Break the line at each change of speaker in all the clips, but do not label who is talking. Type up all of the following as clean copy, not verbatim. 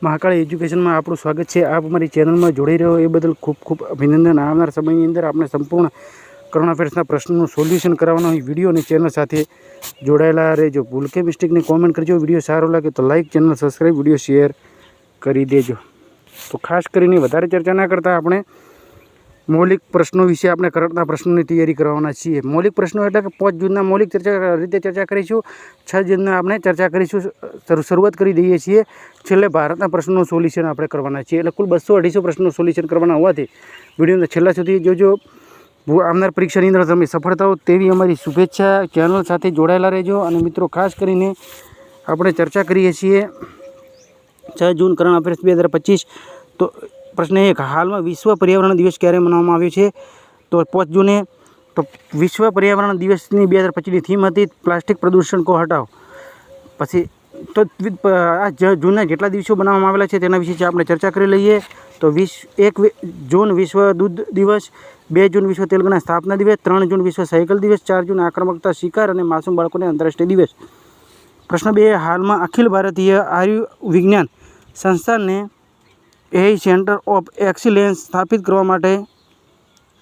મહાકાળી એજ્યુકેશનમાં આપણું સ્વાગત છે। આપ અમારી ચેનલમાં જોડાઈ રહ્યો એ બદલ ખૂબ ખૂબ અભિનંદન। આવનાર સમયની અંદર આપણે સંપૂર્ણ કરંટ અફેર્સના પ્રશ્નોનું સોલ્યુશન કરવાનો વિડીયો અને ચેનલ સાથે જોડાયેલા રહેજો। ભૂલ કે મિસ્ટેકની કોમેન્ટ કરજો। વિડીયો સારો લાગે તો like, channel subscribe, video share કરી દેજો। તો ખાસ કરીને વધારે ચર્ચા ના કરતાં આપણે મૌલિક પ્રશ્નો વિશે આપણે કરંટના પ્રશ્નોની તૈયારી કરવાના છીએ। મૌલિક પ્રશ્નો એટલે કે 5 જૂનના મૌલિક રીતે ચર્ચા કરીશું। 6 જૂનના આપણે ચર્ચા કરીશું, શરૂઆત કરી દઈએ છીએ। છેલ્લે ભારતના પ્રશ્નોનું સોલ્યુશન આપણે કરવાના છીએ। એટલે કુલ 200-250 પ્રશ્નોનું સોલ્યુશન કરવાના હોવાથી વિડીયોને છેલ્લા સુધી જોજો। આવનાર પરીક્ષાની અંદર તમે સફળ થાઓ તેવી અમારી શુભેચ્છા। ચેનલ સાથે જોડાયેલા રહેજો। અને મિત્રો ખાસ કરીને આપણે ચર્ચા કરીએ છીએ 6 જૂન કરંટ અફેર્સ 2025। તો પ્રશ્ન 1, હાલમાં વિશ્વ પર્યાવરણ દિવસ ક્યારે મનાવવામાં આવ્યો છે? તો 5 જૂને। તો વિશ્વ પર્યાવરણ દિવસની 2025ની થીમ હતી પ્લાસ્ટિક પ્રદૂષણ કો હટાઓ। પછી તો આ જૂનના જેટલા દિવસો બનાવવામાં આવેલા છે તેના વિશે આપણે ચર્ચા કરી લઈએ। તો 1 જૂન વિશ્વ દૂધ દિવસ, 2 જૂન વિશ્વ તેલંગાણા સ્થાપના દિવસ, 3 જૂન વિશ્વ સાયકલ દિવસ, 4 જૂન આક્રમકતા શિકાર અને માસૂમ બાળકોને આંતરરાષ્ટ્રીય દિવસ। પ્રશ્ન 2, હાલમાં Akhil Bharatiya આયુર્વિજ્ઞાન સંસ્થાનને AI centre of excellence સ્થાપિત કરવા માટે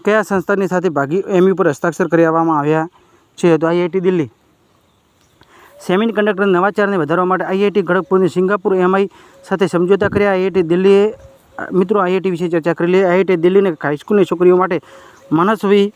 કયા સંસ્થાની સાથે ભાગી MOU પર હસ્તાક્ષર કરવામાં આવ્યા છે? તો IIT દિલ્હી। સેમિકન્ડક્ટર નવાચારને વધારવા માટે IIT ખડગપુરની સિંગાપુર MI સાથે સમજોતા કર્યા। IIT દિલ્હીએ મિત્રો IIT વિશે ચર્ચા કરી લઈએ। IIT દિલ્હીને હાઈસ્કૂલની છોકરીઓ માટે મનસ્વી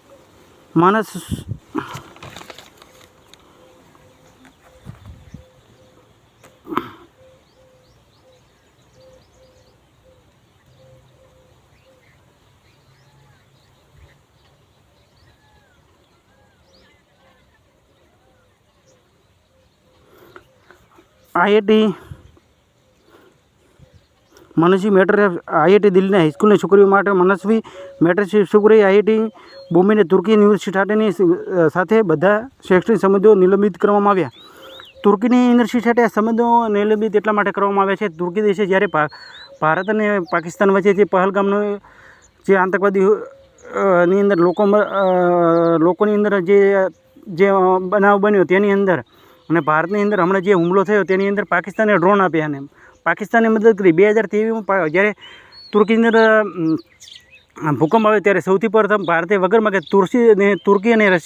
મેટર IIT દિલ્હીના હાઈસ્કૂલની છોકરીઓ માટે મનસ્વી મેટર છોકરી IIT બોમ્બેની તુર્કી યુનિવર્સિટીની સાથે બધા શૈક્ષણિક સંબંધો નિલંબિત કરવામાં આવ્યા। તુર્કીની યુનિવર્સિટી સાથે આ સંબંધો નિલંબિત એટલા માટે કરવામાં આવ્યા છે, તુર્કી દેશે જ્યારે ભારત અને પાકિસ્તાન વચ્ચે જે પહલગામનો જે આતંકવાદી ની અંદર લોકોની અંદર જે બનાવ બન્યો તેની અંદર અને ભારતની અંદર હમણાં જે હુમલો થયો તેની અંદર પાકિસ્તાને ડ્રોન આપ્યા અને પાકિસ્તાને મદદ કરી। 2023માં જ્યારે તુર્કીની અંદર ભૂકંપ આવ્યો ત્યારે સૌથી પ્રથમ ભારતે વગરમાં કે તુર્કી અને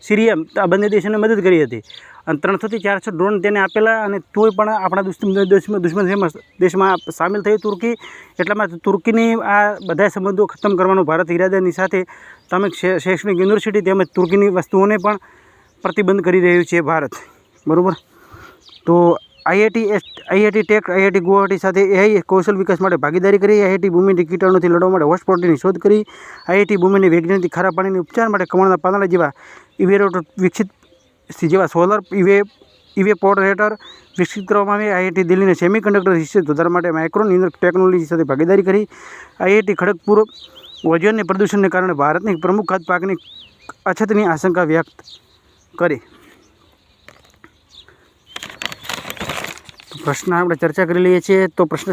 સિરિયા આ બંને દેશોને મદદ કરી હતી અને 300 થી 400 ડ્રોન તેને આપેલા। અને તોય પણ આપણા દુશ્મન દેશમાં સામેલ થઈ તુર્કી। એટલામાં તુર્કીની આ બધા સંબંધો ખતમ કરવાનો ભારત ઇરાદાની સાથે તમે શૈક્ષણિક યુનિવર્સિટી તેમજ તુર્કીની વસ્તુઓને પણ પ્રતિબંધ કરી રહ્યું છે ભારત, બરાબર। તો IIT ટેક IIT ગુવાહાટી સાથે AI કૌશલ વિકાસ માટે ભાગીદારી કરી। IIT ભૂમિની કીટાણુથી લડવા માટે હોસ્ટ પ્રોટીનની શોધ કરી। IIT ભૂમિની વૈજ્ઞાનિક ખારા પાણીની ઉપચાર માટે કમળના પાંદડા જેવા ઇવેરોટર વિકસિત જેવા સોલર ઇવેપોરેટર વિકસિત કરવામાં આવી। IIT દિલ્હીને સેમિકન્ડક્ટર રિસર્ચ વધારવા માટે માઇક્રોન ટેકનોલોજી સાથે ભાગીદારી કરી। IIT ખડગપુર ઓઝોનની પ્રદૂષણને કારણે ભારતની પ્રમુખ ખાદ્ય પાકની અછતની આશંકા વ્યક્ત કરી। પ્રશ્ન આપણે ચર્ચા કરી લઈએ છીએ। તો પ્રશ્ન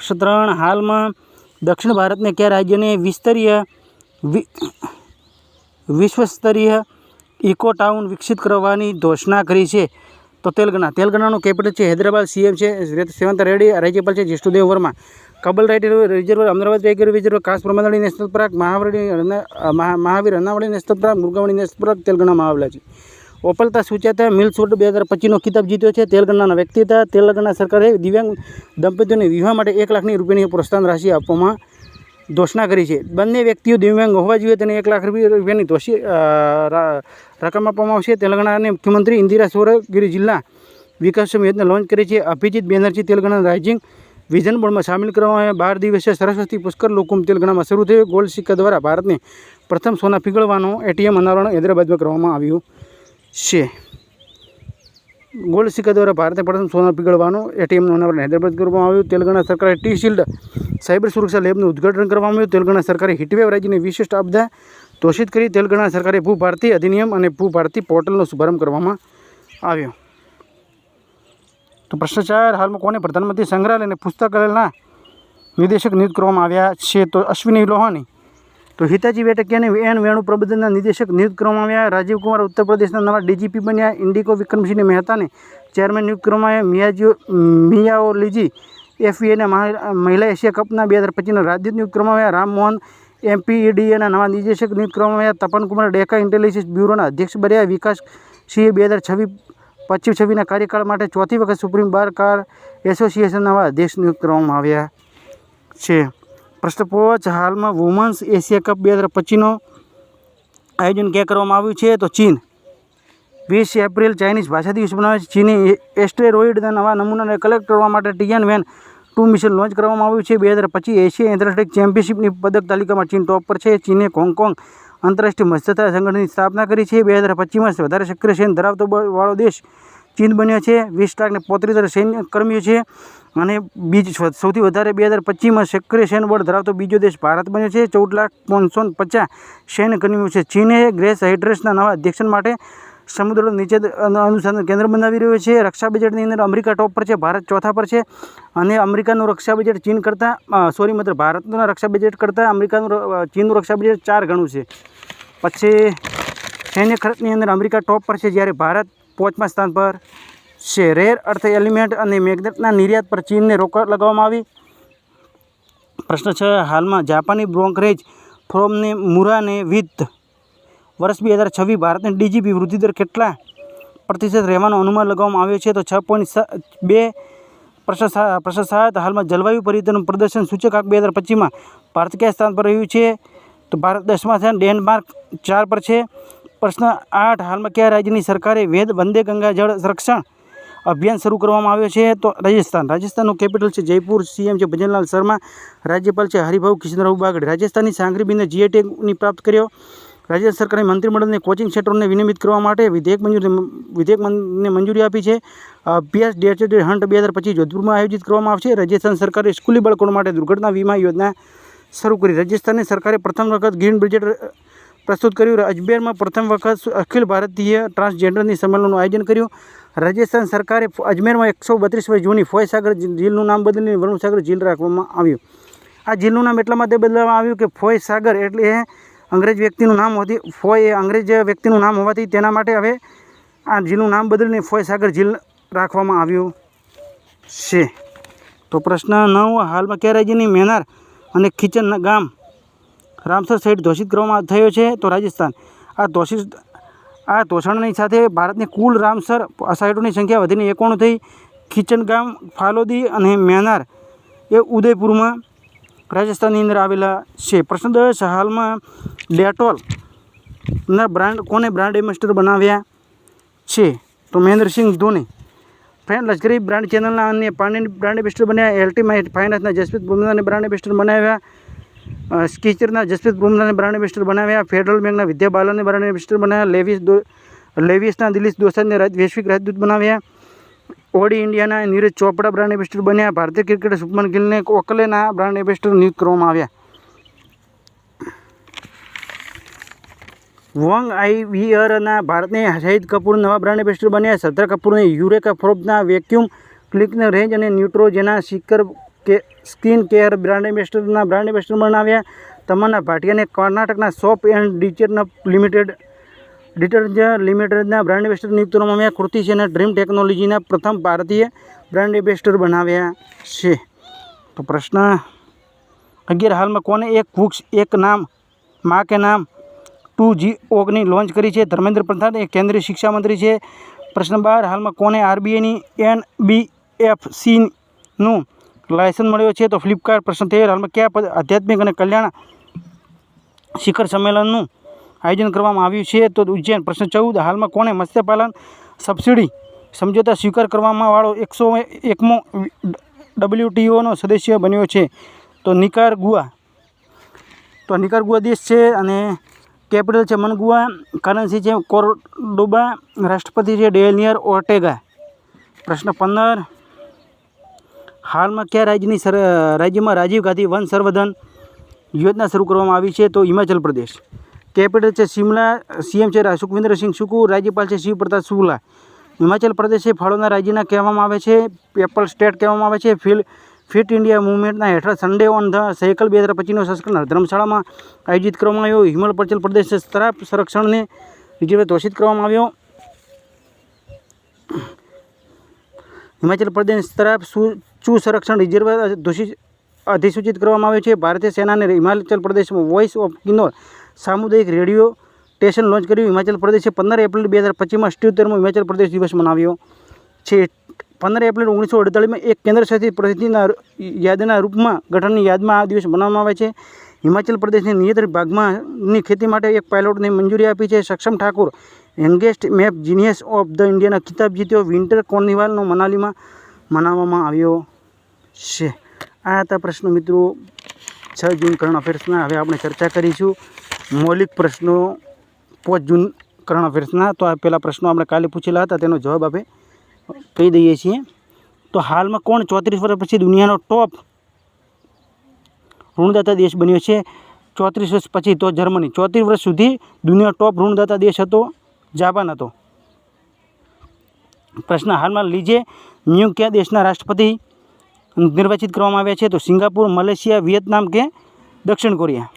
3, હાલમાં દક્ષિણ ભારતને કયા રાજ્યને વિશ્વસ્તરીય ઇકો ટાઉન વિકસિત કરવાની ઘોષણા કરી છે? તો તેલંગાણાનું કેપિટલ છે હૈદરાબાદ। CM છે રેવંત રેડ્ડી, રાજ્યપાલ છે જિષ્ણુદેવ વર્મા। કબલ રાઇટ રિઝર્વ, અમરાવતી ટાઈગર રિઝર્વ, કાસપ્રમાદાણી નેશનલ પાર્ક, મહાવીર અનાવળી નેશનલ પાર્ક, મુરગાવણી નેશનલ પાર્ક તેલંગાણામાં આવેલા છે। ઓપલતા સુચાતા મિલ્સ વોર્ડ 2025નો ખિતાબ જીત્યો છે। તેલંગાણાના વ્યક્તિ હતા। તેલંગાણા સરકારે દિવ્યાંગ દંપતીઓને વિવાહ માટે 1 લાખની રૂપિયાની પ્રોત્સાહન રાશિ આપવામાં ઘોષણા કરી છે। બંને વ્યક્તિઓ દિવ્યાંગ હોવા જોઈએ તેને 1 લાખ રૂપિયાની રકમ આપવામાં આવશે। તેલંગાણાની મુખ્યમંત્રી ઇન્દિરા સોરેગીરી જિલ્લા વિકાસ યોજના લોન્ચ કરી છે। અભિજીત બેનર્જી તેલંગાણા રાઇઝિંગ વિઝન બોર્ડમાં સામેલ કરવામાં આવ્યા। 12 દિવસીય સરસ્વતી પુષ્કર લોકુંભ તેલંગાણામાં શરૂ થયો। ગોલ્ડ સિક્કા દ્વારા ભારતને પ્રથમ સોના પીગળવાનો ATM અનાવરણ હૈદરાબાદમાં કરવામાં આવ્યું છે। ગોલ્ડ સિક્કા દ્વારા ભારતને પ્રથમ સોના પીગળવાનો ATMનું અનાવરણ હૈદરાબાદ કરવામાં આવ્યું। તેલંગાણા સરકારે T-Shield સાયબર સુરક્ષા લેબનું ઉદ્ઘાટન કરવામાં આવ્યું। તેલંગાણા સરકારે હીટવેવ રાજ્યની વિશિષ્ટ આપદા ઘોષિત કરી। તેલંગાણા સરકારે ભૂભારતી અધિનિયમ અને ભૂભારતી પોર્ટલનો શુભારંભ કરવામાં આવ્યો। તો પ્રશ્ન 4, હાલમાં કોને પ્રધાનમંત્રી સંગ્રહાલય અને પુસ્તકાલયના નિદેશક નિયુક્ત કરવામાં આવ્યા છે? તો અશ્વિની લોહાની। તો હિતાજી વેટકિયાને N વેણુ પ્રબંધનના નિદેશક નિયુક્ત કરવામાં આવ્યા। રાજીવ કુમાર ઉત્તર પ્રદેશના નવા DGP બન્યા। ઇન્ડિકો વિક્રમસિંહ મહેતાને ચેરમેન નિયુક્ત કરવામાં આવ્યા। મિયાઓલીજી FIA મહિલા એશિયા કપના 2025ના રાજદૂત નિયુક્ત કરવામાં આવ્યા. રામમોહન MPEDAના નવા નિદેશક નિયુક્ત કરવામાં આવ્યા. તપનકુમાર ડેકા ઇન્ટેલિજન્સ બ્યુરોના અધ્યક્ષ બન્યા. વિકાસ સિંહે 2025-26ના કાર્યકાળ માટે ચોથી વખત સુપ્રીમ બાર કાર એસોસિએશનના નવા અધ્યક્ષ નિયુક્ત કરવામાં આવ્યા છે. પ્રશ્ન 5, હાલમાં વુમન્સ એશિયા કપ 2025નું આયોજન ક્યાં કરવામાં આવ્યું છે? તો ચીન. 20 એપ્રિલ ચાઇનીઝ ભાષા દિવસ બનાવે છે. ચીને એસ્ટેરોઇડના નવા નમૂનાને કલેક્ટ કરવા માટે ટિયાનવેન-2 મિશન લોન્ચ કરવામાં આવ્યું છે. 2025 એશિયા એથ્લેટિક્સ ચેમ્પિયનશિપની પદક તાલિકામાં ચીન ટોપ પર છે. ચીને હોંગકોંગ આંતરરાષ્ટ્રીય મત્સ્યતા સંગઠનની સ્થાપના કરી છે. 2025માં વધારે સક્રિય સૈન્ય ધરાવતો વાળો દેશ ચીન બન્યો છે. 20 લાખને 35 સૈન્ય કર્મીઓ છે અને સૌથી વધારે 2025માં સક્રિય સૈન્ય બળ ધરાવતો બીજો દેશ ભારત બન્યો છે. 14,550 સૈન્ય કર્મીઓ છે. ચીને ગ્રેસ હાઇડ્રેસના નવા અધ્યક્ષ માટે સમુદ્ર નીચે અનુસંધાન કેન્દ્ર બનાવી રહ્યો છે. રક્ષા બજેટની અંદર અમેરિકા ટોપ પર છે, ભારત ચોથા પર છે અને અમેરિકાનું રક્ષા બજેટ ચીન કરતાં ભારતના રક્ષા બજેટ કરતાં ચીનનું રક્ષા બજેટ 4 ગણું છે. પછી સૈન્ય ખર્ચની અંદર અમેરિકા ટોપ પર છે જ્યારે ભારત 5મા સ્થાન પર છે. રેર અર્થ એલિમેન્ટ અને મેગ્નેટના નિર્યાત પર ચીનને રોક લગાવવામાં આવી. પ્રશ્ન 6, હાલમાં જાપાની બ્રોકરેજ ફર્મને મુરાને વિત્ત વર્ષ 2026 ભારતની DGP વૃદ્ધિદર કેટલા % રહેવાનો અનુમાન લગાવવામાં આવ્યો છે? તો 6.2. પ્રશ્ન 7, હાલમાં જલવાયુ પરિવર્તન પ્રદર્શન સૂચકાંક 2025માં ભારત કયા સ્થાન પર રહ્યું છે? તો ભારત 10મા સ્થાન, ડેનમાર્ક 4 પર છે. પ્રશ્ન 8, હાલમાં કયા રાજ્યની સરકારે વંદે ગંગા જળ સંરક્ષણ અભિયાન શરૂ કરવામાં આવ્યો છે? તો રાજસ્થાન. રાજસ્થાનનું કેપિટલ છે જયપુર. CM છે ભજનલાલ શર્મા. રાજ્યપાલ છે હરિભાઉ કિશનરાવ બાગડે. રાજસ્થાનની સાંગરીબીને GI ટેગની પ્રાપ્ત કર્યો. રાજ્ય સરકારે મંત્રીમંડળને કોચિંગ સેન્ટરોને વિનિયમિત કરવા માટે વિધેયકને મંજૂરી આપી છે. અભ્યાસ ડેટ હન્ટ 2025 જોધપુરમાં આયોજિત કરવામાં આવશે. રાજસ્થાન સરકારે સ્કૂલી બાળકો માટે દુર્ઘટના વીમા યોજના શરૂ કરી. રાજસ્થાનની સરકારે પ્રથમ વખત ગ્રીન બજેટ પ્રસ્તુત કર્યું. અજમેરમાં પ્રથમ વખત અખિલ ભારતીય ટ્રાન્સજેન્ડરની સંમેલનનું આયોજન કર્યું. રાજસ્થાન સરકારે અજમેરમાં 132 વર્ષ જૂની ફોયસાગર ઝીલનું નામ બદલીને વરુણસાગર ઝીલ રાખવામાં આવ્યું. આ ઝીલનું નામ એટલા માટે બદલવામાં આવ્યું કે ફોયસાગર એટલે અંગ્રેજ વ્યક્તિનું નામ હોતી. ફોય એ અંગ્રેજ વ્યક્તિનું નામ હોવાથી તેના માટે હવે આ ઝીલનું નામ બદલીને ફોયસાગર ઝીલ રાખવામાં આવ્યું છે. તો પ્રશ્ન 9, હાલમાં કયા રાજ્યની મેનાર અને ખીચન ગામ રામસર સાઇટ ઘોષિત કરવામાં થયો છે? તો રાજસ્થાન. આ ઘોષણાની સાથે ભારતની કુલ રામસર સાઇટોની સંખ્યા વધીને 91 થઈ. ખીચન ગામ ફાલોદી અને મેનાર એ ઉદયપુરમાં રાજસ્થાનની અંદર આવેલા છે. પ્રશ્ન 10, હાલમાં ડેટોલના બ્રાન્ડ કોને બ્રાન્ડ એમ્બેસેડર બનાવ્યા છે? તો મહેન્દ્રસિંહ ધોની. ફ્રેન્ડ લશ્કરી બ્રાન્ડ ચેનલના અન્ય પાંડેની બ્રાન્ડ એમ્બેસેડર બન્યા. એલ્ટી ફાઇનાન્સના જસપ્રીત બુમરાહને બ્રાન્ડ એમ્બેસેડર બનાવ્યા. સ્કીચરના જસપ્રીત બુમરાહને બ્રાન્ડ એમ્બેસેડર બનાવ્યા. ફેડરલ બેંકના વિદ્યા બાલનને બ્રાન્ડ એમ્બેસેડર બનાવ્યા. લેવિસના દિલીપ દોસાને વૈશ્વિક રાજદૂત બનાવ્યા. ઓડી ઇન્ડિયાના નીરજ ચોપડા બ્રાન્ડ એમ્બેસેડર બન્યા. ભારતીય ક્રિકેટર શુભમન ગિલને ઓકલેના બ્રાન્ડ એમ્બેસેડર નિયુક્ત કરવામાં આવ્યા. વોંગ આઈવીઆરના ભારતને શાહિદ કપૂર નવા બ્રાન્ડ એમ્બેસેડર બન્યા. શ્રદ્ધા કપૂરને યુરેકા ફોર્બ્સના વેક્યુમ ક્લીનર રેન્જ અને ન્યુટ્રોજેના સ્કિન કેર બ્રાન્ડ એમ્બેસેડરના બ્રાન્ડ એમ્બેસેડર બનાવ્યા. તમન્ના ભાટિયાને કર્ણાટકના સોપ એન્ડ ડિટર્જન્ટ લિમિટેડના બ્રાન્ડ એમ્બેસેડર નિયુક્ત કરવામાં આવ્યા. કૃતિ સેનને ડ્રીમ ટેકનોલોજીના પ્રથમ ભારતીય બ્રાન્ડ એમ્બેસેડર બનાવ્યા છે. તો પ્રશ્ન 11, હાલમાં કોને એક વૃક્ષ એક નામ માં કે નામ 2G લોન્ચ કરી છે? ધર્મેન્દ્ર પ્રધાન એ કેન્દ્રીય શિક્ષા મંત્રી છે. પ્રશ્ન 12, હાલમાં કોને RBIની NBFCનું લાયસન્સ મળ્યો છે? તો ફ્લિપકાર્ટ. પ્રશ્ન 13, હાલમાં કયા આધ્યાત્મિક અને કલ્યાણ શિખર સંમેલનનું આયોજન કરવામાં આવ્યું છે? તો ઉજ્જૈન. પ્રશ્ન 14, હાલમાં કોને મત્સ્યપાલન સબસિડી સમજૂતા સ્વીકાર કરવામાં વાળો 101મો WTOનો સદસ્ય બન્યો છે? તો નિકારાગુઆ. તો નિકારાગુઆ દેશ છે અને કેપિટલ છે મનગુઆ. કરન્સી છે કોર્ડોબા. રાષ્ટ્રપતિ છે ડેનિયલ ઓર્ટેગા. પ્રશ્ન 15, હાલમાં કયા રાજ્યમાં રાજીવ ગાંધી વન સંવર્ધન યોજના શરૂ કરવામાં આવી છે? તો હિમાચલ પ્રદેશ. કેપિટલ છે શિમલા. CM છે સુખવિન્દરસિંહ સુખુ. રાજ્યપાલ છે શિવ પ્રતાપ શુક્લા. હિમાચલ પ્રદેશ એ ફળોના રાજ્યના કહેવામાં આવે છે. એપલ સ્ટેટ કહેવામાં આવે છે. ફિટ ઇન્ડિયા મુવમેન્ટના હેઠળ સન્ડે ઓન ધ સાયકલ 2025નો સંસ્કરણ ધર્મશાળામાં આયોજિત કરવામાં આવ્યો. હિમાચલ પ્રદેશ સ્તરાપ સંરક્ષણને રિઝર્વ ઘોષિત કરવામાં આવ્યો. હિમાચલ પ્રદેશ સ્તરાપ કચ્છ સંરક્ષણ રિઝર્વ અધિસૂચિત કરવામાં આવ્યો છે. ભારતીય સેનાને હિમાચલ પ્રદેશમાં વોઇસ ઓફ કિન્નૌર સામુદાયિક રેડિયો સ્ટેશન લોન્ચ કર્યું. હિમાચલ પ્રદેશે 15 એપ્રિલ 2025માં 77મો હિમાચલ પ્રદેશ દિવસ મનાવ્યો છે. 15 એપ્રિલ 1948માં એક કેન્દ્રશાસિત પ્રદેશના યાદના રૂપમાં ગઠનની યાદમાં આ દિવસ મનાવવામાં આવે છે. હિમાચલ પ્રદેશની નિયંત્રિત ભાગમાંની ખેતી માટે એક પાયલોટને મંજૂરી આપી છે. Saksham Thakur youngest map genius of the ઇન્ડિયાનો ખિતાબ જીત્યો. વિન્ટર કાર્નિવાલનો મનાલીમાં મનાવવામાં આવ્યો છે. આ હતા પ્રશ્નો મિત્રો 6 જૂન કરંટ અફેર્સના. હવે આપણે ચર્ચા કરીશું મૌલિક પ્રશ્નો 5 જૂન કરંટ અફેર્સના. તો આ પહેલા પ્રશ્નો આપણે કાલે પૂછેલા હતા, તેનો જવાબ આપણે કહી દઈએ છીએ. તો હાલમાં કોણ 34 વર્ષ પછી દુનિયાનો ટોપ ઋણદાતા દેશ બન્યો છે? 34 વર્ષ પછી તો જર્મની. 34 વર્ષ સુધી દુનિયાનો ટોપ ઋણદાતા દેશ હતો જાપાન હતો. પ્રશ્ન, હાલમાં લીજે મ્યુંગ કયા દેશના રાષ્ટ્રપતિ નિર્વાચિત કરવામાં આવ્યા છે? તો સિંગાપુર, મલેશિયા, વિયેતનામ કે દક્ષિણ કોરિયા.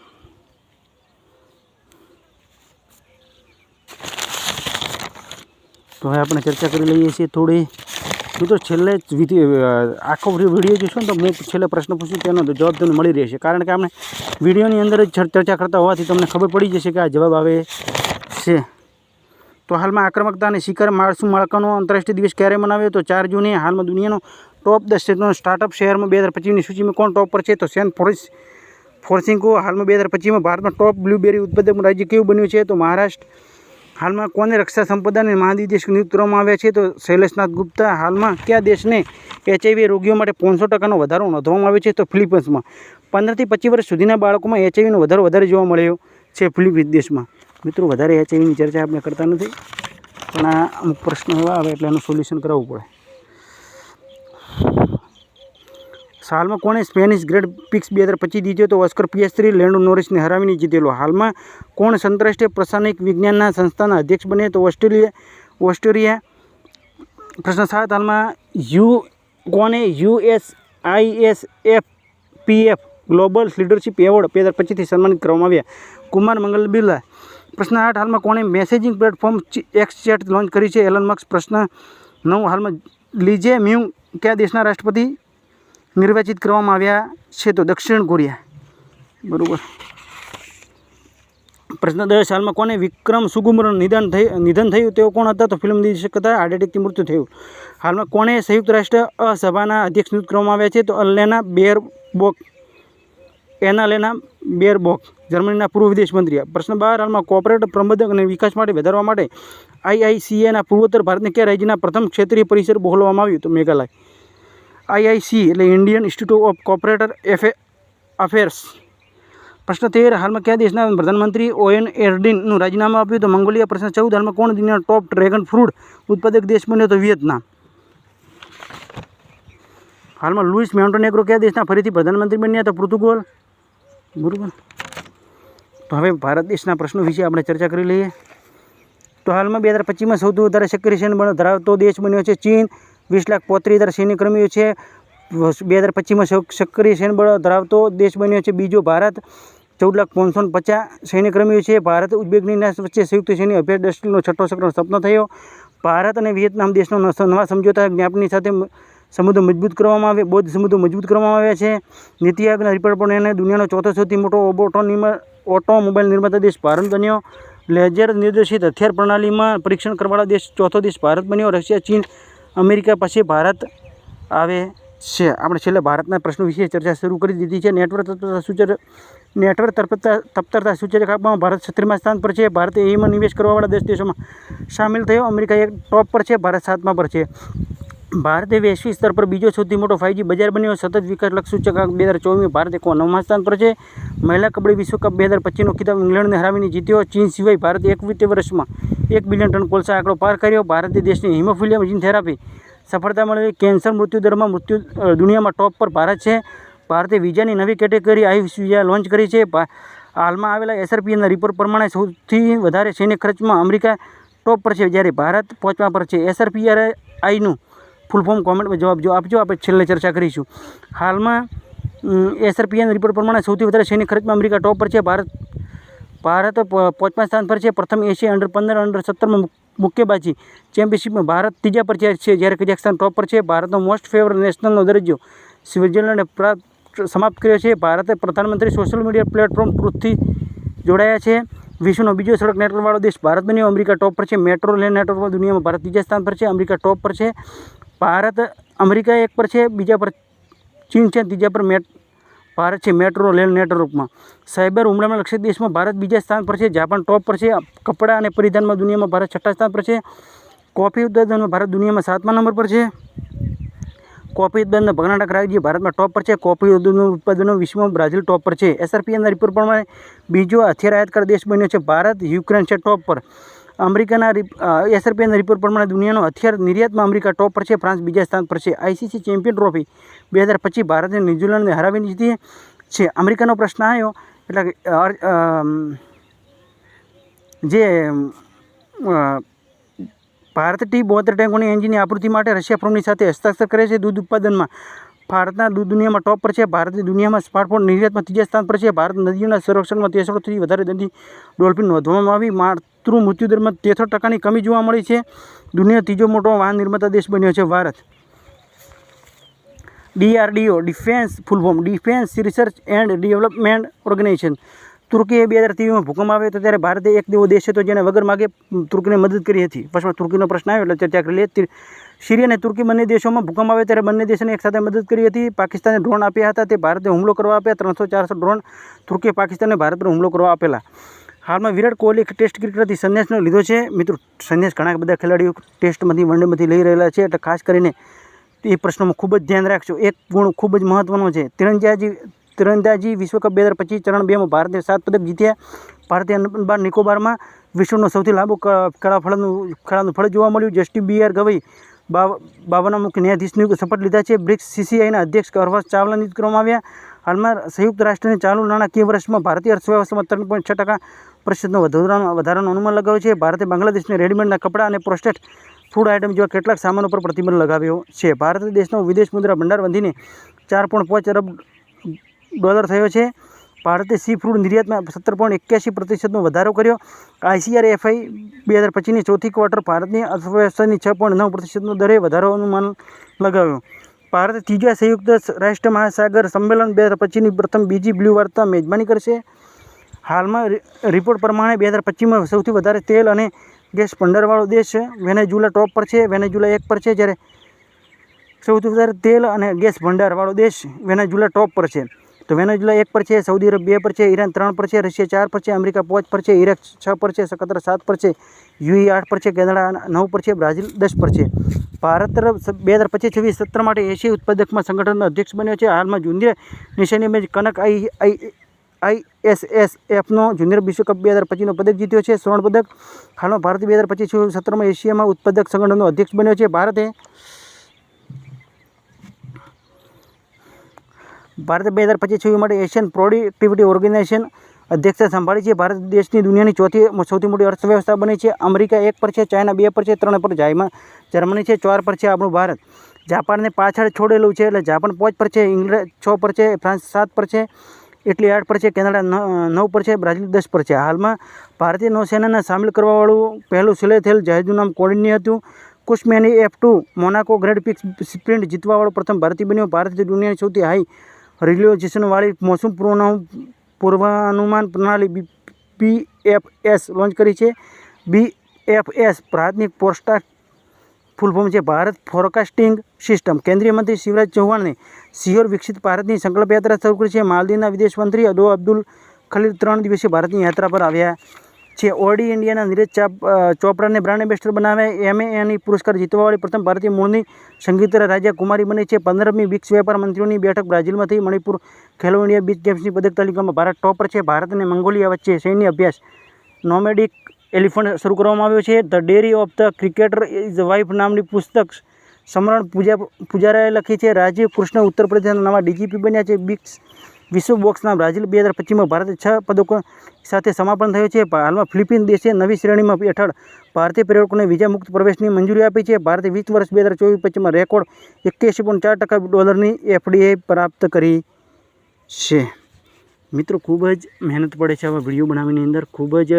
તો હવે આપણે ચર્ચા કરી લઈએ છીએ થોડી. મિત્રો છેલ્લે આખો વિડીયો જોશો ને તો હું છેલ્લે પ્રશ્ન પૂછું તેનો જવાબ તમને મળી રહેશે, કારણ કે આપણે વિડીયોની અંદર જ ચર્ચા કરતા હોવાથી તમને ખબર પડી જશે કે આ જવાબ આવે છે. તો હાલમાં આક્રમકતા અને શિકાર માળસું માળખાનો આંતરરાષ્ટ્રીય દિવસ ક્યારે મનાવ્યો? તો 4 જૂને. હાલમાં દુનિયાનો ટોપ 10 સ્ટાર્ટઅપ શહેરમાં 2025ની સૂચિમાં કોણ ટોપ પર છે? તો સેન ફ્રાન્સિસ્કો. હાલમાં 2025માં ભારતમાં ટોપ બ્લુબેરી ઉત્પાદક રાજ્ય કેવું બન્યું છે? તો મહારાષ્ટ્ર. હાલમાં કોને રક્ષા સંપદાને મહાનિદેશક નિયુક્ત કરવામાં આવ્યા છે? તો શૈલેશનાથ ગુપ્તા. હાલમાં કયા દેશને HIV રોગીઓ માટે 500% વધારો નોંધવામાં આવ્યો છે? તો ફિલિપિન્સમાં. 15 થી 25 વર્ષ સુધીના બાળકોમાં HIVનો વધારે જોવા મળ્યો છે ફિલિપિન્સ દેશમાં. મિત્રો વધારે HIVની ચર્ચા આપણે કરતા નથી, પણ આ અમુક પ્રશ્નો એવા આવે એટલે એનું સોલ્યુશન કરાવવું પડે. હાલમાં કોણે સ્પેનિશ ગ્રેન્ડ પ્રિક્સ 2025 જીત્યો? તો ઓસ્કર પિએસ્ત્રી લેન્ડો નોરિસને હરાવીને જીતેલો. હાલમાં કોણ આંતરરાષ્ટ્રીય રાસાયણિક વિજ્ઞાનના સંસ્થાના અધ્યક્ષ બને? તો ઓસ્ટ્રેલિયા. પ્રશ્ન 7, હાલમાં કોને USISFPF ગ્લોબલ લીડરશિપ એવોર્ડ 2025થી સન્માનિત કરવામાં આવ્યા? કુમાર મંગલ બિરલા. પ્રશ્ન 8, હાલમાં કોણે messaging platform X chat launch કરી છે? Elon Musk. પ્રશ્ન 9, હાલમાં લીજે મ્યુંગ કયા દેશના રાષ્ટ્રપતિ નિર્વાચિત કરવામાં આવ્યા છે? તો દક્ષિણ કોરિયા. બરાબર. પ્રશ્ન 10, હાલમાં કોને વિક્રમ સુગુમરનું નિધન થયું? તેઓ કોણ હતા? તો ફિલ્મ નિર્દેશક હતા. હાર્ટ એટેકથી મૃત્યુ થયું. હાલમાં કોણે સંયુક્ત રાષ્ટ્ર સભાના અધ્યક્ષ નિયુક્ત કરવામાં આવ્યા છે? તો એનાલેના બેરબોક, જર્મનીના પૂર્વ વિદેશ મંત્રી. પ્રશ્ન 12, હાલમાં કોર્પોરેટ પ્રબંધક અને વિકાસ માટે વધારવા માટે IICAના પૂર્વોત્તર ભારતના કયા રાજ્યના પ્રથમ ક્ષેત્રીય પરિસર બોલાવવામાં આવ્યું? તો મેઘાલય. IIC એટલે Indian institute of corporate affairs. પ્રશ્ન 13, હાલમાં કયા દેશના પ્રધાનમંત્રી ઓએન એરડીનનું રાજીનામું આપ્યું? તો મંગોલિયા. પ્રશ્ન 14, હાલમાં કોણ દુનિયાનો ટોપ ડ્રેગન ફ્રૂટ ઉત્પાદક દેશ બન્યો? તો વિયેતનામ. હાલમાં લુઇસ મોન્ટેનેગ્રો કયા દેશના ફરીથી પ્રધાનમંત્રી બન્યા? તો પોર્ટુગલ. બરાબર. તો હવે ભારત દેશના પ્રશ્નો વિશે આપણે ચર્ચા કરી લઈએ. તો હાલમાં 2025માં સૌથી વધારે સક્રિય સૈન્ય ધરાવતો દેશ બન્યો છે ચીન. 20,35,000 સૈન્ય કર્મીઓ છે. 2025માં સક્રિય સૈન્ય બળ ધરાવતો દેશ બન્યો છે બીજો ભારત. 14,550 સૈન્ય કર્મીઓ છે. ભારત ઉઝબેકિસ્તાન વચ્ચે સંયુક્ત સૈન્ય અભ્યાસ ડસ્ટીલનો 6ઠ્ઠો સફળ સપનો થયો. ભારત અને વિયેતનામ દેશનો નવા સમજોતા જ્ઞાપનની સાથે સમુદ્ર મજબૂત કરવામાં આવે બૌદ્ધ સમુદ્ર મજબૂત કરવામાં આવ્યા છે. નીતિ આયોગના રિપોર્ટ પણ દુનિયાનો ચોથો સૌથી મોટો ઓટોમોબાઈલ નિર્માતા દેશ ભારત બન્યો. લેઝર નિર્દેશિત હથિયાર પ્રણાલીમાં પરીક્ષણ કરવાવાળા દેશ ચોથો દેશ ભારત બન્યો. રશિયા, ચીન, અમેરિકા પછી ભારત આવે છે. આપણે છેલ્લે ભારતના પ્રશ્નો વિશે ચર્ચા શરૂ કરી દીધી છે. નેટવર્ક તત્પરતા સૂચક આપવામાં ભારત 17મા સ્થાન પર છે. ભારતે એમાં નિવેશ કરવાવાળા 10 દેશોમાં સામેલ થયો. અમેરિકા એક ટોપ પર છે, ભારત 7મા પર છે. ભારતે વૈશ્વિક સ્તર પર બીજો સૌથી મોટો 5G બજાર બન્યો. સતત વિકાસ લક્ષ સૂચકાંક 2024માં ભારત 9મા સ્થાન પર છે. મહિલા કબડ્ડી વિશ્વકપ 2025નો ખિતાબ ઇંગ્લેન્ડને હરાવીને જીત્યો. ચીન સિવાય ભારતે એક વિત્તીય વર્ષમાં 1 બિલિયન ટન કોલસા આંકડો પાર કર્યો. ભારતે દેશની હિમોફિલિયા જીન થેરાપી સફળતા મળી. કેન્સર મૃત્યુદરમાં દુનિયામાં ટોપ પર ભારત છે. ભારતે વિઝાની નવી કેટેગરી આયુષ વિઝા લોન્ચ કરી છે. હાલમાં આવેલા SRPના રિપોર્ટ પ્રમાણે સૌથી વધારે સૈન્ય ખર્ચમાં અમેરિકા ટોપ પર છે, જ્યારે ભારત 5મા પર છે. SRPRIનું ફૂલ ફોર્મ કોમેન્ટમાં જવાબ આપજો. આપણે છેલ્લે ચર્ચા કરીશું. હાલમાં SRPના રિપોર્ટ પ્રમાણે સૌથી વધારે સૈન્ય ખર્ચમાં અમેરિકા ટોપ પર છે. ભારત 5મા સ્થાન પર છે. પ્રથમ એશિયા અંડર 15 અંડર 17માં મુક્કેબાજી ચેમ્પિયનશિપમાં ભારત ત્રીજા પર છે, જ્યારે કઝાકસ્તાન ટોપ પર છે. ભારતનો મોસ્ટ ફેવર નેશનલનો દરજ્જો સ્વિટ્ઝરલેન્ડે સમાપ્ત કર્યો છે. ભારતે પ્રધાનમંત્રી સોશિયલ મીડિયા પ્લેટફોર્મ ટ્રુથથી જોડાયા છે. વિશ્વનો બીજો સડક નેટવર્કવાળો દેશ ભારત બન્યો. અમેરિકા ટોપ પર છે. મેટ્રો રેલ નેટવર્કમાં દુનિયામાં ભારત ત્રીજા સ્થાન પર છે. અમેરિકા ટોપ પર છે. અમેરિકા 1 પર છે, બીજા પર ચીન છે, ત્રીજા પર ભારત છે મેટ્રો રેલ નેટવર્કમાં. સાયબર હુમલામાં લક્ષિત દેશમાં ભારત બીજા સ્થાન પર છે. જાપાન ટોપ પર છે. કપડાં અને પરિધાનમાં દુનિયામાં ભારત 6ઠ્ઠા સ્થાન પર છે. કોફી ઉત્પાદનમાં ભારત દુનિયામાં 7મા નંબર પર છે. કોફી ઉત્પાદનના કર્ણાટક રાજ્ય ભારતમાં ટોપ પર છે. કોફી ઉત્પાદનો વિશ્વમાં બ્રાઝિલ ટોપ પર છે. SRPના રિપોર્ટ પ્રમાણે બીજો હથિયાર આયાતકાર દેશ બન્યો છે ભારત. યુક્રેન છે ટોપ પર. અમેરિકાના SRPના રિપોર્ટ પ્રમાણે દુનિયાનો હથિયાર નિર્યાતમાં અમેરિકા ટોપ પર છે. ફ્રાન્સ બીજા સ્થાન પર છે. ICC ચેમ્પિયન ટ્રોફી 2025 ભારતે ન્યૂઝીલેન્ડને હરાવીને જીતી છે. અમેરિકાનો પ્રશ્ન આવ્યો એટલે જે ભારત T-72 ટેન્કોની એન્જિનની આપૂર્તિ માટે રશિયા ફર્મની સાથે હસ્તાક્ષર કરે છે. દૂધ ઉત્પાદનમાં ભારતના દૂધ દુનિયામાં ટોપ પર છે. ભારતની દુનિયામાં સ્માર્ટફોન નિર્યાતમાં ત્રીજા સ્થાન પર છે. ભારત નદીઓના સંરક્ષણમાં 63થી વધારે નદી ડોલ્ફિન નોંધવામાં આવી. માતૃ મૃત્યુદરમાં 63% કમી જોવા મળી છે. દુનિયાનો ત્રીજો મોટો વાહન નિર્માતા દેશ બન્યો છે Bharat. DRDO defence full form defence research and development organisation. તુર્કીએ 2023માં ભૂકંપ આવ્યો હતો ત્યારે ભારતે એક એવો દેશ હતો જેને વગર માગે તુર્કીને મદદ કરી હતી. પછી તુર્કીનો પ્રશ્ન આવ્યો એટલે ચર્ચા કરી લે. સિરિયા અને તુર્કી બંને દેશોમાં ભૂકંપ આવ્યો ત્યારે બંને દેશોને એકસાથે મદદ કરી હતી. પાકિસ્તાને ડ્રોન આપ્યા હતા, તે ભારતે હુમલો કરવા આપ્યા. 300-400 ડ્રોન તુર્કીએ પાકિસ્તાને ભારત પર હુમલો કરવા આપેલા. હાલમાં વિરાટ કોહલી ટેસ્ટ ક્રિકેટથી સંન્યાસનો લીધો છે. મિત્રો, સંન્યાસ ઘણા બધા ખેલાડીઓ ટેસ્ટમાંથી વનડેમાંથી લઈ રહેલા છે, એટલે ખાસ કરીને એ પ્રશ્નોમાં ખૂબ જ ધ્યાન રાખજો. એક ગુણ ખૂબ જ મહત્વનો છે. તીરંદાજી વિશ્વકપ 2025 ચરણ 2માં ભારતે 7 પદક જીત્યા. ભારતીય અંડમાન નિકોબારમાં વિશ્વનો સૌથી લાંબો ખેલાનું ફળ જોવા મળ્યું. જસ્ટિસ BR ગવઈ 52મા મુખ્ય ન્યાયાધીશની શપથ લીધા છે. બ્રિક્સ CCIના અધ્યક્ષ હર્ષ ચાવલા નિયુક્ત કરવામાં આવ્યા. હાલમાં સંયુક્ત રાષ્ટ્રની ચાલુ નાણાકીય વર્ષમાં ભારતીય અર્થવ્યવસ્થામાં 3.6% વધારાનો અનુમાન લગાવ્યો છે. ભારતે બાંગ્લાદેશને રેડીમેડના કપડાં અને પ્રોસેસ્ડ ફૂડ આઇટમ જેવા કેટલાક સામાનો પર પ્રતિબંધ લગાવ્યો છે. ભારત દેશનો વિદેશ મુદ્રા ભંડાર વધીને $4.5 અરબ થયો છે. ભારતે સી ફૂડ નિર્યાતમાં 17.81% વધારો કર્યો. ICRFI 2025ની ચોથી ક્વાર્ટર ભારતની અર્થવ્યવસ્થાની 6.9% દરે વધારો અનુમાન લગાવ્યો. ભારત ત્રીજા સંયુક્ત રાષ્ટ્ર મહાસાગર સંમેલન 2025ની બીજી બ્લુ વાર્તા મેજબાની કરશે. હાલમાં રિપોર્ટ પ્રમાણે 2025માં સૌથી વધારે તેલ અને ગેસ ભંડારવાળો દેશ વેનેઝુલા ટોપ પર છે. વેનેઝુલા 1 પર છે, જ્યારે સૌથી વધારે તેલ અને ગેસ ભંડારવાળો દેશ વેનેઝુલા ટોપ પર છે. તો વેનેઝુલા 1 પર છે, સાઉદી અરબ 2 પર છે, ઈરાન 3 પર છે, રશિયા 4 પર છે, અમેરિકા 5 પર છે, ઇરાક 6 પર છે, કતર 7 પર છે, UAE 8 પર છે, કેનેડા 9 પર છે, બ્રાઝિલ 10 પર છે. ભારત 2025-26 સત્ર માટે એશિયાઈ ઉત્પાદકમાં સંગઠનનો અધ્યક્ષ બન્યો છે. હાલમાં જુનિયર નેશનલ મેચ કનક ISSFનો જુનિયર વિશ્વકપ 2025નો પદક જીત્યો છે, સ્વર્ણ પદક. હાલમાં ભારત 2025 સત્રમાં એશિયામાં ઉત્પાદક સંગઠનનો અધ્યક્ષ બન્યો છે. ભારતે 2025 માટે એશિયન પ્રોડક્ટિવિટી ઓર્ગેનાઇઝેશન અધ્યક્ષતા સંભાળી છે. ભારત દેશની દુનિયાની સૌથી મોટી અર્થવ્યવસ્થા બની છે. અમેરિકા 1 પર છે, ચાઇના 2 પર છે, 3 પર જર્મની છે, 4 પર છે આપણું ભારત. જાપાનને પાછળ છોડેલું છે, એટલે જાપાન 5 પર છે, ઇંગ્લેન્ડ 6 પર છે, ફ્રાન્સ 7 પર છે, ઇટલી 8 પર છે, કેનેડા 9 પર છે, બ્રાઝિલ 10 પર છે. હાલમાં ભારતીય નૌસેનાને સામેલ કરવાવાળું પહેલું સિલાઈ થયેલ જહાજનું નામ કોડિની હતું. કુશમેની F2 Monaco grand prix sprint જીતવાવાળો પ્રથમ ભારતીય બન્યો. ભારતે દુનિયાની સૌથી હાઈ રિઝોલ્યુશનવાળી મોસમ પૂર્વાનુમાન પ્રણાલી BFS લોન્ચ કરી છે. BFS ભારતની પોસ્ટાર ફૂલ ફોર્મ છે ભારત ફોરકાસ્ટિંગ સિસ્ટમ. કેન્દ્રીય મંત્રી શિવરાજ ચૌહાણે સિયોર વિકસિત ભારતની સંકલ્પ યાત્રા શરૂ કરી છે. માલદીવના વિદેશ મંત્રી અબ્દુલ ખલીલ 3 દિવસીય ભારતની યાત્રા પર આવ્યા છે. ઓડી ઇન્ડિયાના નીરજ ચોપડાને બ્રાન્ડ એમ્બેસેડર બનાવ્યા. MANE પુરસ્કાર જીતવાવાળી પ્રથમ ભારતીય મૂળની સંગીત રાજા કુમારી બની છે. 15મી બ્રિક્સ વેપાર મંત્રીઓની બેઠક બ્રાઝિલમાં થઈ. મણિપુર ખેલો ઇન્ડિયા બીચ ગેમ્સની પદક તાલિકામાં ભારત ટોપ પર છે. ભારત અને મંગોલિયા વચ્ચે સૈન્ય અભ્યાસ નોમેડિક એલિફન્ટ શરૂ કરવામાં આવ્યો છે. The dairy of the cricketer is wife નામની પુસ્તક સમરણ પૂજારાએ લખી છે. રાજીવ કૃષ્ણ ઉત્તર પ્રદેશના નવા DGP બન્યા છે. વિશ્વ બોક્સના બ્રાઝિલ 2025માં ભારતે 6 પદકો સાથે સમાપન થયું છે. હાલમાં ફિલિપિન દેશે નવી શ્રેણીમાં હેઠળ ભારતીય પર્યટકોને વિઝા મુક્ત પ્રવેશની મંજૂરી આપી છે. ભારતે 20 વર્ષ 2024-25માં રેકોર્ડ $81.4 FDI પ્રાપ્ત કરી છે. મિત્રો, ખૂબ જ મહેનત પડે છે આવા વિડીયો બનાવવાની અંદર. ખૂબ જ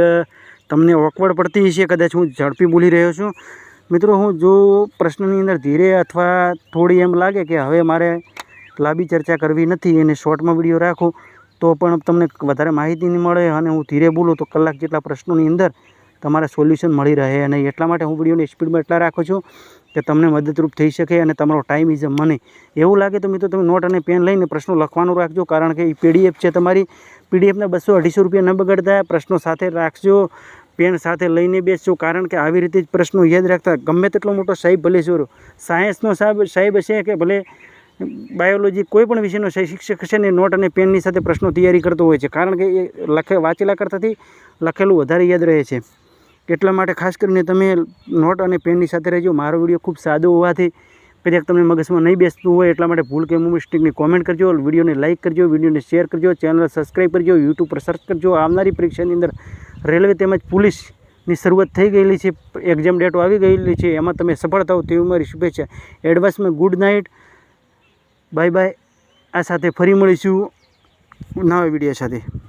તમને ઓકવર્ડ પડતી હશે, કદાચ હું ઝડપી બોલી રહ્યો છું. મિત્રો, હું જો પ્રશ્નની અંદર ધીરે અથવા થોડી એમ લાગે કે હવે મારે લાંબી ચર્ચા કરવી નથી અને શોર્ટમાં વિડીયો રાખું તો પણ તમને વધારે માહિતી નહીં મળે અને હું ધીરે બોલું તો કલાક જેટલા પ્રશ્નોની અંદર તમારે સોલ્યુશન મળી રહે. અને એટલા માટે હું વિડીયોની સ્પીડમાં એટલા રાખું છું કે તમને મદદરૂપ થઈ શકે અને તમારો ટાઈમ ઇઝ મને. એવું લાગે તો મિત્રો તમે નોટ અને પેન લઈને પ્રશ્નો લખવાનું રાખજો, કારણ કે એ PDF છે તમારી. PDFના 200-250 રૂપિયા ન બગડતા, પ્રશ્નો સાથે રાખજો, પેન સાથે લઈને બેસજો, કારણ કે આવી રીતે જ પ્રશ્નો યાદ રાખતા. ગમે તેટલો મોટો સાહેબ ભલે છો, સાયન્સનો સાહેબ હશે કે ભલે બાયોલોજી કોઈ પણ વિષયનો શિક્ષક હશે ને નોટ અને પેનની સાથે પ્રશ્નો તૈયારી કરતો હોય છે, કારણ કે એ વાંચેલા કરતાંથી લખેલું વધારે યાદ રહે છે. એટલા માટે ખાસ કરીને તમે નોટ અને પેનની સાથે રહેજો. મારો વિડીયો ખૂબ સાદો હોવાથી કદાચ તમને મગજમાં નહીં બેસતું હોય એટલા માટે ભૂલ કે મિસ્ટેકની કોમેન્ટ કરજો, વિડીયોને લાઇક કરજો, વિડીયોને શેર કરજો, ચેનલ સબસ્ક્રાઈબ કરજો, યુટ્યુબ પર સર્ચ કરજો. આવનારી પરીક્ષાની અંદર રેલવે તેમજ પોલીસની શરૂઆત થઈ ગયેલી છે, એક્ઝામ ડેટો આવી ગયેલી છે, એમાં તમે સફળ થાઓ તેવી મારી શુભેચ્છા. એડવાન્સમાં ગુડ નાઇટ, બાય બાય. આ સાથે ફરી મળીશું નવા વિડીયો સાથે.